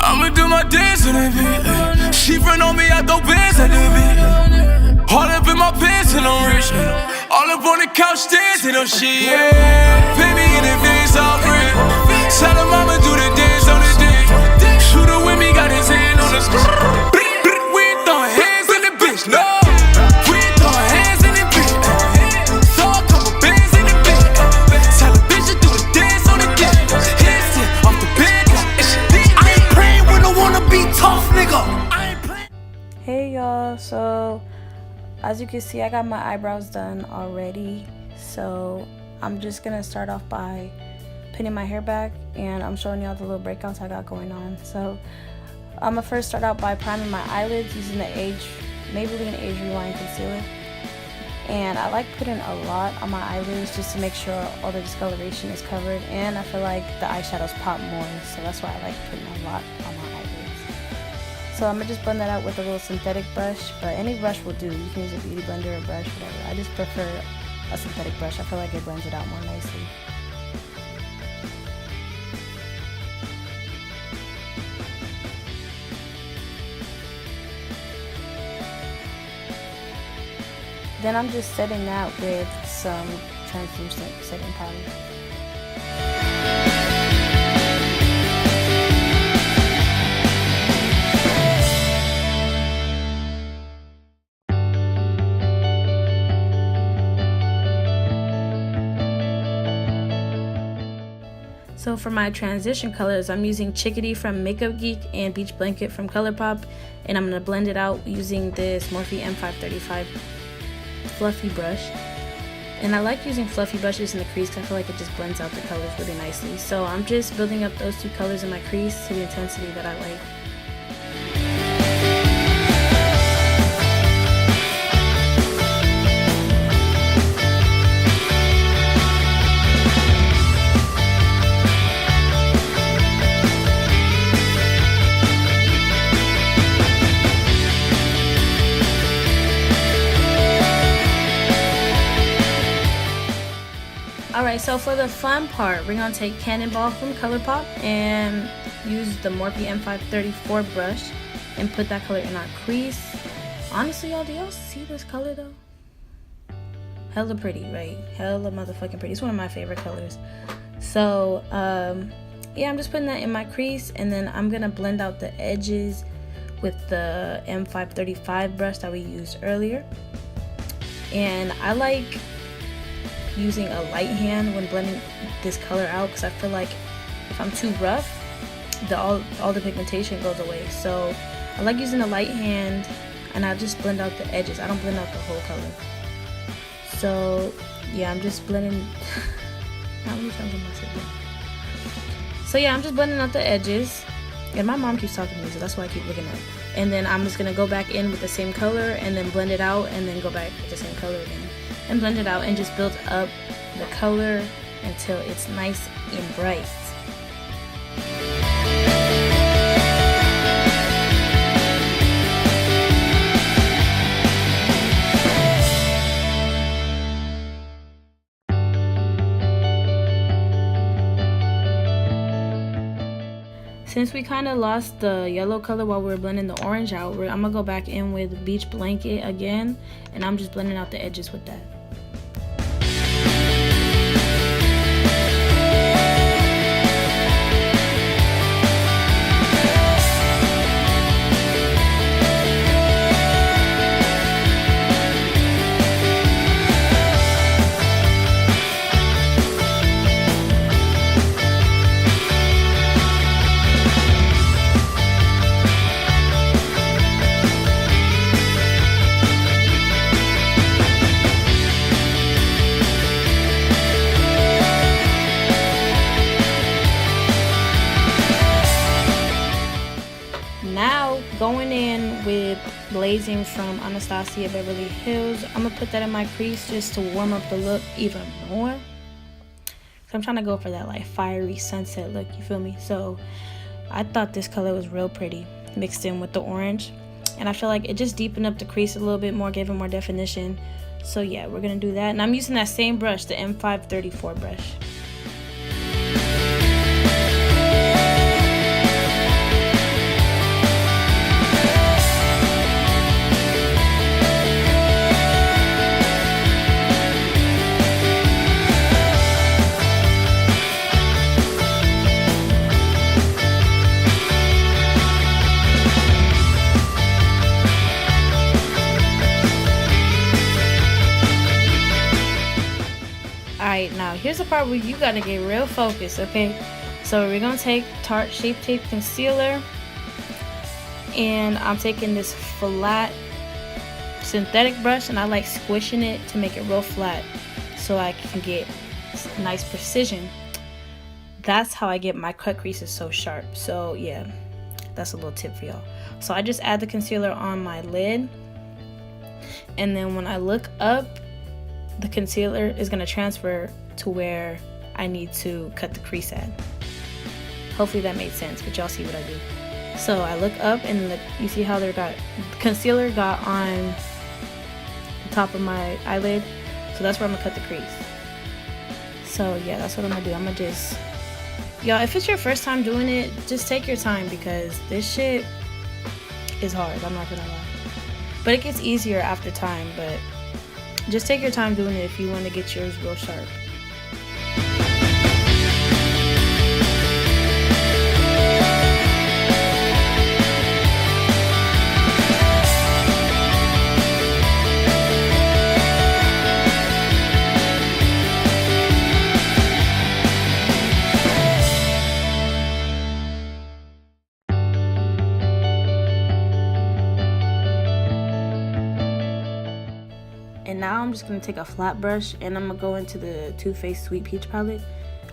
I'ma do my dance on that beat. She front on me, I throw bands at the beat. All up in my pants and I'm rich. All up on the couch dancing on shit. Pay me in advance, I'll bring. Tell her mama do the dance on the dick. Shooter with me, got his hand on the screen. We ain't throwing hands in the bitch, no. We ain't throwing hands in the bitch. Throw a couple bands in the bitch. Tell a bitch to do the dance on the dick. Hands in off the bed. I ain't praying when I wanna be tough, nigga. I ain't praying. Hey y'all, so as you can see, I got my eyebrows done already. So I'm just gonna start off by pinning my hair back, and I'm showing y'all the little breakouts I got going on. So I'm gonna first start out by priming my eyelids using the Maybelline Age Rewind Concealer. And I like putting a lot on my eyelids just to make sure all the discoloration is covered, and I feel like the eyeshadows pop more, so that's why I like putting a lot on my eyelids. So I'm gonna just blend that out with a little synthetic brush, but any brush will do. You can use a beauty blender or brush, whatever. I just prefer a synthetic brush. I feel like it blends it out more nicely. Then I'm just setting that with some translucent setting powder. So for my transition colors, I'm using Chickadee from Makeup Geek and Beach Blanket from ColourPop, and I'm going to blend it out using this Morphe M535 fluffy brush. And I like using fluffy brushes in the crease because I feel like it just blends out the colors really nicely. So I'm just building up those two colors in my crease to the intensity that I like. Alright, so for the fun part, we're going to take Cannonball from ColourPop and use the Morphe M534 brush and put that color in our crease. Honestly, y'all, do y'all see this color though? Hella pretty, right? Hella motherfucking pretty. It's one of my favorite colors. So, yeah, I'm just putting that in my crease, and then I'm going to blend out the edges with the M535 brush that we used earlier. And I like using a light hand when blending this color out because I feel like if I'm too rough, all the pigmentation goes away. So I like using a light hand, and I just blend out the edges. I don't blend out the whole color. So yeah, I'm just blending. How many times am I saying that? So yeah, I'm just blending out the edges, and my mom keeps talking to me, so that's why I keep looking at it. And then I'm just gonna go back in with the same color and then blend it out, and then go back with the same color again and blend it out, and just build up the color until it's nice and bright. Since we kind of lost the yellow color while we were blending the orange out, I'm gonna go back in with Beach Blanket again, and I'm just blending out the edges with that. Going in with Blazing from Anastasia Beverly Hills. I'm gonna put that in my crease just to warm up the look even more. So I'm trying to go for that like fiery sunset look, you feel me? So I thought this color was real pretty mixed in with the orange, and I feel like it just deepened up the crease a little bit more, gave it more definition. So yeah, we're gonna do that, and I'm using that same brush, the M534 brush. here's the part where you gotta get real focused, okay? So we're gonna take Tarte Shape Tape Concealer, and I'm taking this flat synthetic brush, and I like squishing it to make it real flat so I can get nice precision. That's how I get my cut creases so sharp. So yeah, that's a little tip for y'all. So I just add the concealer on my lid, and then when I look up, the concealer is going to transfer to where I need to cut the crease at. Hopefully that made sense, but y'all see what I do. So I look up, and you see how the concealer got on the top of my eyelid, so that's where I'm gonna cut the crease. So yeah, that's what I'm gonna do. I'm gonna just, y'all, if it's your first time doing it, just take your time, because this shit is hard, I'm not gonna lie. But it gets easier after time, but just take your time doing it if you want to get yours real sharp. And now I'm just going to take a flat brush, and I'm going to go into the Too Faced Sweet Peach palette.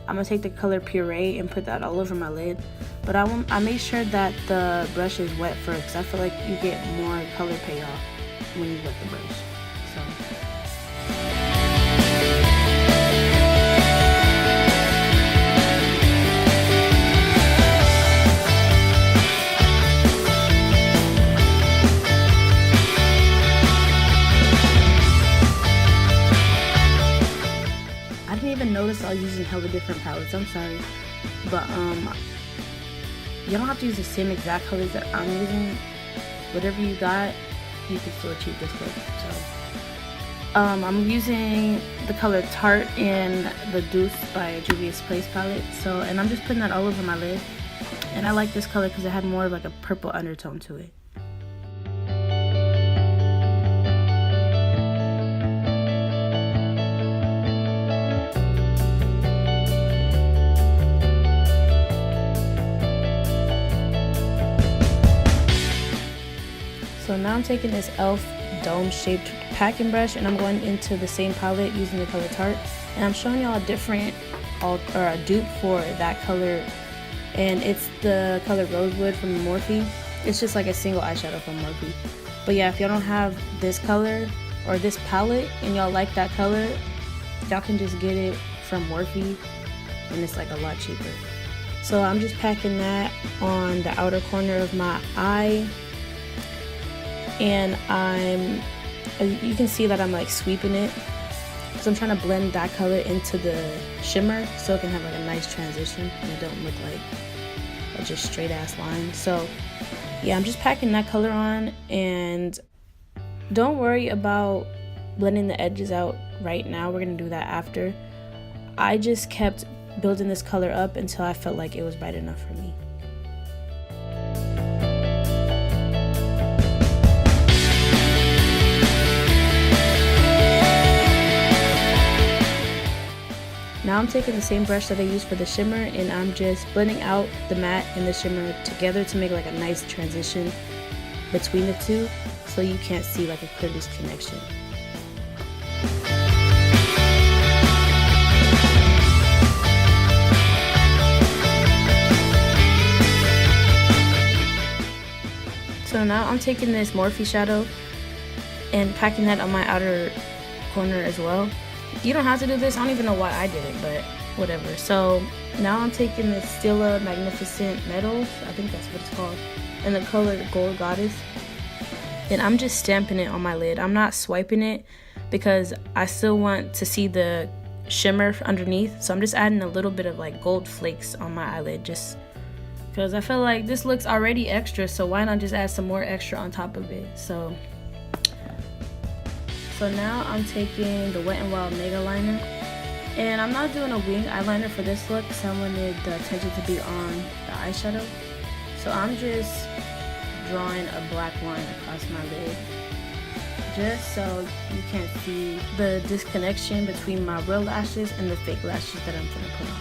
I'm going to take the color Puree and put that all over my lid. But I make sure that the brush is wet first, because I feel like you get more color payoff when you wet the brush. So. Notice I was using hella different palettes, I'm sorry, but you don't have to use the same exact colors that I'm using. Whatever you got, you can still achieve this look. So I'm using the color Tarte in the Deuce by Juvia's Place palette. So, and I'm just putting that all over my lid, and I like this color because it had more of like a purple undertone to it. So now I'm taking this e.l.f. dome-shaped packing brush, and I'm going into the same palette using the color Tarte. And I'm showing y'all a different, or a dupe for that color, and it's the color Rosewood from Morphe. It's just like a single eyeshadow from Morphe. But yeah, if y'all don't have this color or this palette and y'all like that color, y'all can just get it from Morphe, and it's like a lot cheaper. So I'm just packing that on the outer corner of my eye. And you can see that I'm like sweeping it, because I'm trying to blend that color into the shimmer so it can have like a nice transition and it don't look like a just straight ass line. So yeah, I'm just packing that color on, and don't worry about blending the edges out right now. We're gonna do that after. I just kept building this color up until I felt like it was bright enough for me. Now I'm taking the same brush that I used for the shimmer, and I'm just blending out the matte and the shimmer together to make like a nice transition between the two, so you can't see like a clear disconnection. So now I'm taking this Morphe shadow and packing that on my outer corner as well. You don't have to do this. I don't even know why I did it, but whatever. So now I'm taking this Stila Magnificent Metals, I think that's what it's called, in the color Gold Goddess, and I'm just stamping it on my lid. I'm not swiping it because I still want to see the shimmer underneath, so I'm just adding a little bit of like gold flakes on my eyelid, just because I feel like this looks already extra, so why not just add some more extra on top of it. So now I'm taking the Wet n Wild Mega Liner, and I'm not doing a wing eyeliner for this look because I wanted the attention to be on the eyeshadow. So I'm just drawing a black line across my lid, just so you can see the disconnection between my real lashes and the fake lashes that I'm gonna put on.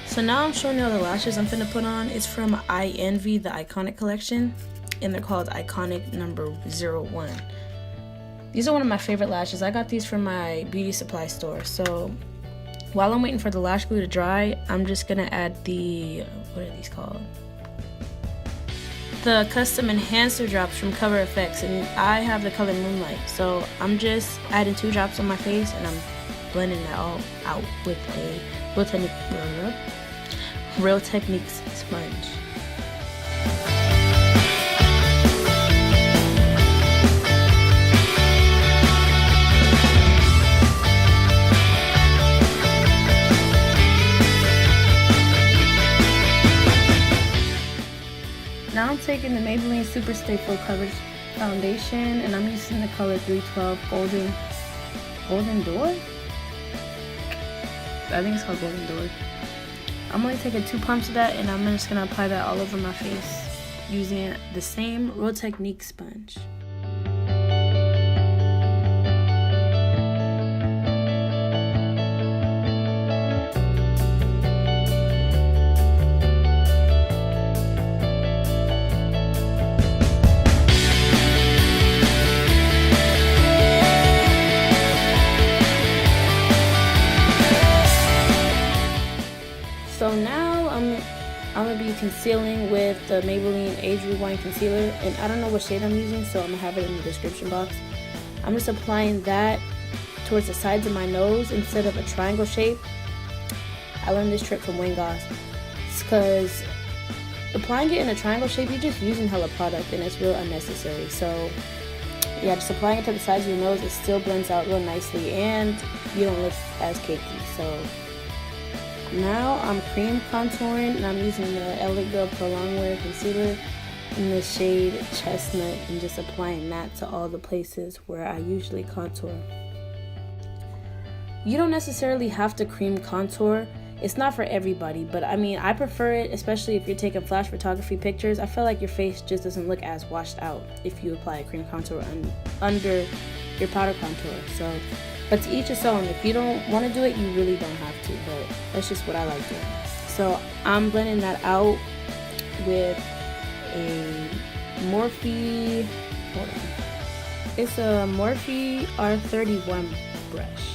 So now I'm showing you all the lashes I'm finna put on. It's from I Envy, the Iconic collection, and they're called Iconic number 01. These are one of my favorite lashes. I got these from my beauty supply store. So while I'm waiting for the lash glue to dry, I'm just gonna add the, what are these called? The custom enhancer drops from Cover FX, and I have the color Moonlight. So I'm just adding 2 drops on my face, and I'm blending that all out with a Real Techniques sponge. Now I'm taking the Maybelline Super Stay Full Coverage Foundation, and I'm using the color 312 Golden Door? I think it's called Golden Door. I'm only taking 2 pumps of that, and I'm just gonna apply that all over my face using the same Real Technique sponge. So now I'm gonna be concealing with the Maybelline Age Rewind Concealer, and I don't know what shade I'm using, so I'm gonna have it in the description box. I'm just applying that towards the sides of my nose instead of a triangle shape. I learned this trick from Wayne Goss, because applying it in a triangle shape, you're just using hella product and it's real unnecessary. So yeah, just applying it to the sides of your nose, it still blends out real nicely and you don't look as cakey. So now I'm cream contouring, and I'm using the LA Girl Pro Longwear Concealer in the shade Chestnut, and just applying that to all the places where I usually contour. You don't necessarily have to cream contour. It's not for everybody, but I mean, I prefer it, especially if you're taking flash photography pictures. I feel like your face just doesn't look as washed out if you apply a cream contour under your powder contour. So, but to each his own. If you don't want to do it, you really don't have to, but that's just what I like doing. So I'm blending that out with a Morphe, hold on. It's a Morphe R31 brush.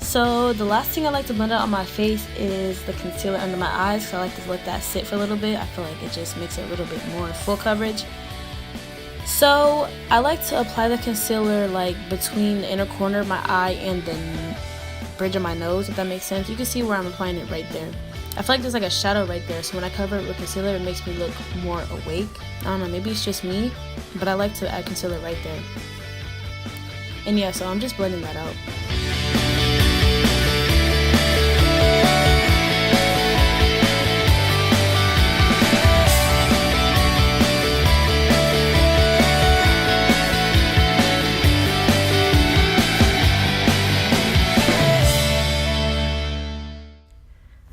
So the last thing I like to blend out on my face is the concealer under my eyes, because I like to let that sit for a little bit. I feel like it just makes it a little bit more full coverage. So I like to apply the concealer like between the inner corner of my eye and the bridge of my nose, if that makes sense. You can see where I'm applying it right there. I feel like there's like a shadow right there, so when I cover it with concealer, it makes me look more awake. I don't know, maybe it's just me, but I like to add concealer right there. And yeah, so I'm just blending that out.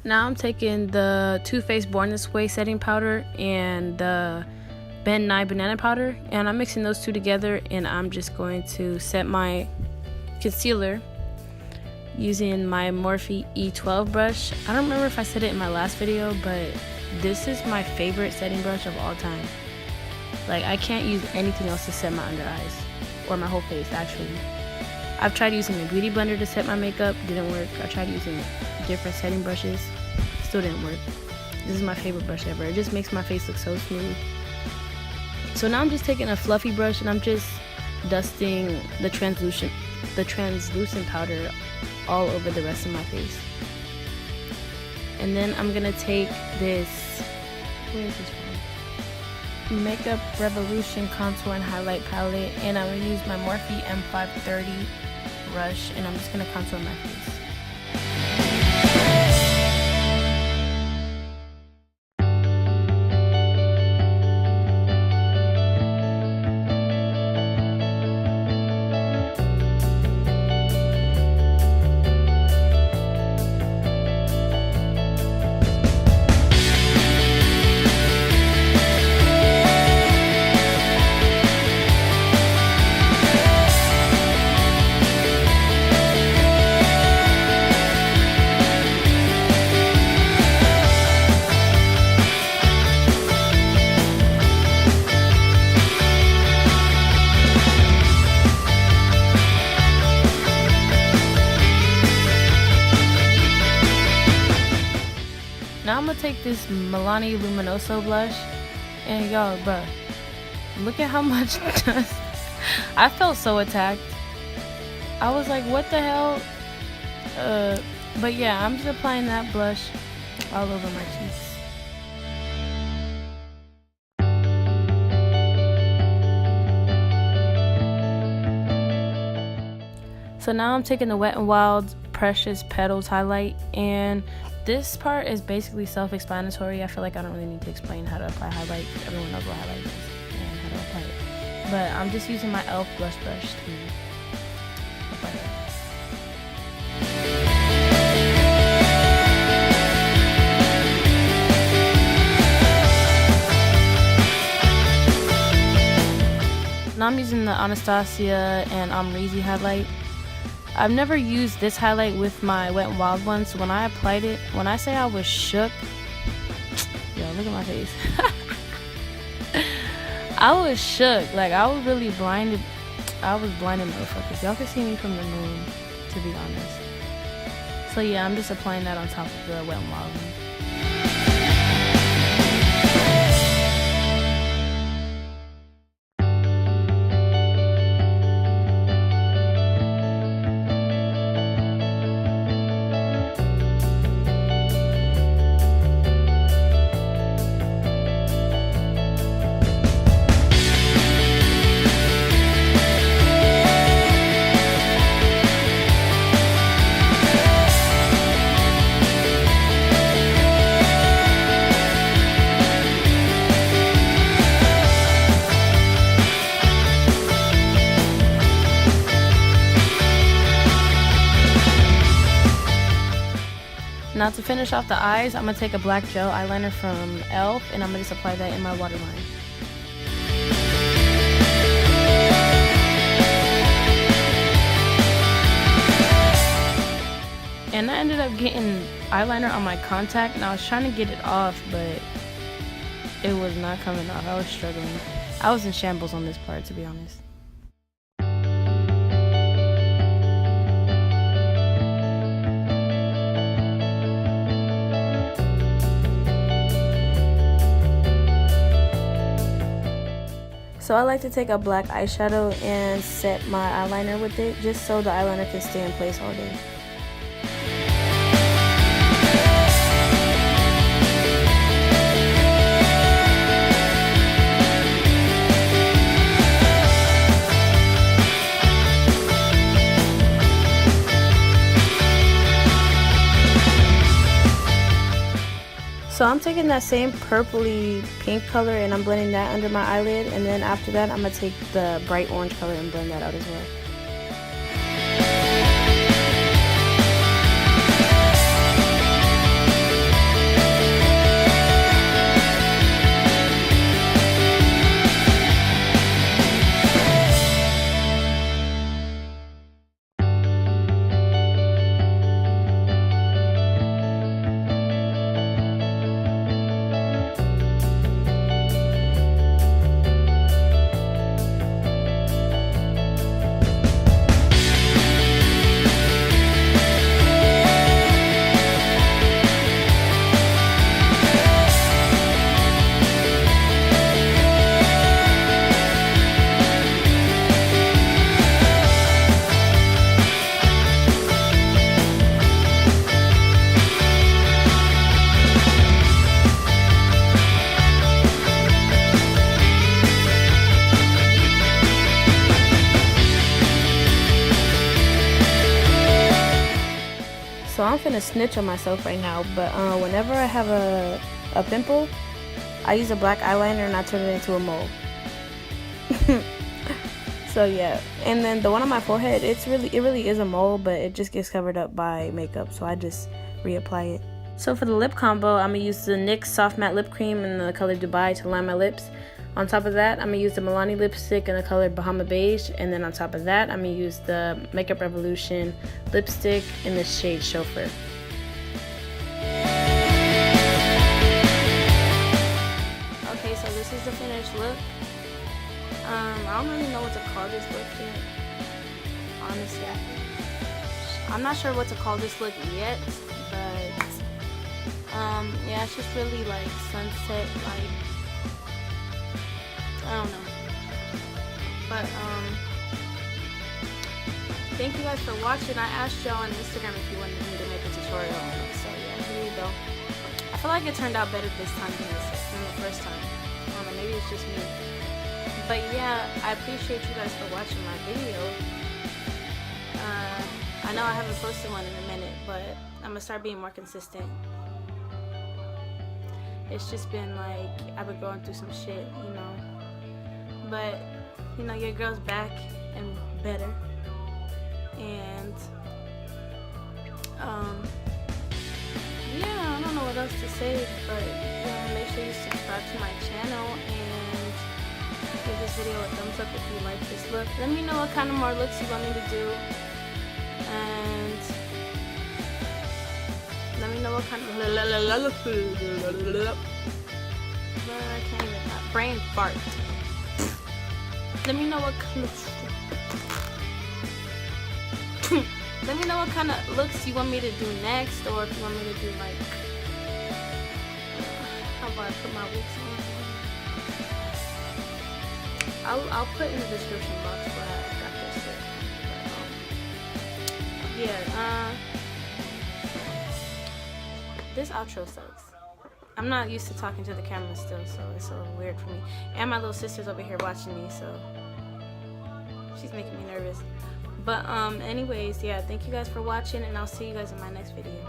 Now I'm taking the Too Faced Born This Way setting powder and the Ben Nye banana powder, and I'm mixing those two together, and I'm just going to set my concealer using my Morphe E12 brush. I don't remember if I said it in my last video, but this is my favorite setting brush of all time. Like, I can't use anything else to set my under eyes, or my whole face actually. I've tried using a beauty blender to set my makeup, didn't work. I tried using different setting brushes, still didn't work. This is my favorite brush ever. It just makes my face look so smooth. So now I'm just taking a fluffy brush and I'm just dusting the translucent powder all over the rest of my face. And then I'm gonna take this, where is this from? Makeup Revolution Contour and Highlight Palette, and I'm gonna use my Morphe M530 brush, and I'm just gonna contour my face. Now I'm gonna take this Milani Luminoso blush, and y'all, bruh, look at how much dust. I felt so attacked. I was like, what the hell? But yeah, I'm just applying that blush all over my cheeks. So now I'm taking the Wet n Wild Precious Petals highlight, and this part is basically self-explanatory. I feel like I don't really need to explain how to apply highlight. Everyone knows what highlight is and how to apply it. But I'm just using my e.l.f. blush brush to apply it. Now I'm using the Anastasia and Amrezy highlight. I've never used this highlight with my Wet n Wild one, so when I applied it, when I say I was shook, yo, look at my face. I was shook. Like, I was really blinded. I was blinded, motherfuckers. Y'all can see me from the moon, to be honest. So yeah, I'm just applying that on top of the Wet n Wild one. Now to finish off the eyes, I'm going to take a black gel eyeliner from e.l.f. and I'm going to just apply that in my waterline. And I ended up getting eyeliner on my contact, and I was trying to get it off, but it was not coming off. I was struggling. I was in shambles on this part, to be honest. So I like to take a black eyeshadow and set my eyeliner with it, just so the eyeliner can stay in place all day. So I'm taking that same purpley pink color and I'm blending that under my eyelid, and then after that I'm going to take the bright orange color and blend that out as well. to snitch on myself right now, but whenever I have a pimple, I use a black eyeliner and I turn it into a mole. So yeah, and then the one on my forehead, it really is a mole, but it just gets covered up by makeup, so I just reapply it. So for the lip combo, I'm gonna use the NYX Soft Matte Lip Cream in the color Dubai to line my lips. On top of that, I'm gonna use the Milani lipstick in the color Bahama Beige, and then on top of that, I'm gonna use the Makeup Revolution lipstick in the shade Chauffeur. Okay, so this is the finished look. I don't really know what to call this look yet. Honestly, I'm not sure what to call this look yet, but yeah, it's just really like sunset, like, I don't know. But thank you guys for watching. I asked y'all on Instagram if you wanted me to make a tutorial on it, so yeah, here you go. I feel like it turned out better this time than the first time. I don't know, maybe it's just me. But yeah, I appreciate you guys for watching my video. I know I haven't posted one in a minute, but I'm gonna start being more consistent. It's just been like, I've been going through some shit, you know. But, you know, your girl's back and better. And, yeah, I don't know what else to say, but, you know, make sure you subscribe to my channel and give this video a thumbs up if you like this look. Let me know what kind of more looks you want me to do. And let me know what kind of I can't even brain fart. Let me know what kind of let me know what kind of looks you want me to do next, or if you want me to do like how about I put my wigs on. I'll put in the description box where I got this shit. Yeah, this outro sucks. I'm not used to talking to the camera still, so it's a little weird for me. And my little sister's over here watching me, so she's making me nervous. But anyways, yeah, thank you guys for watching, and I'll see you guys in my next video.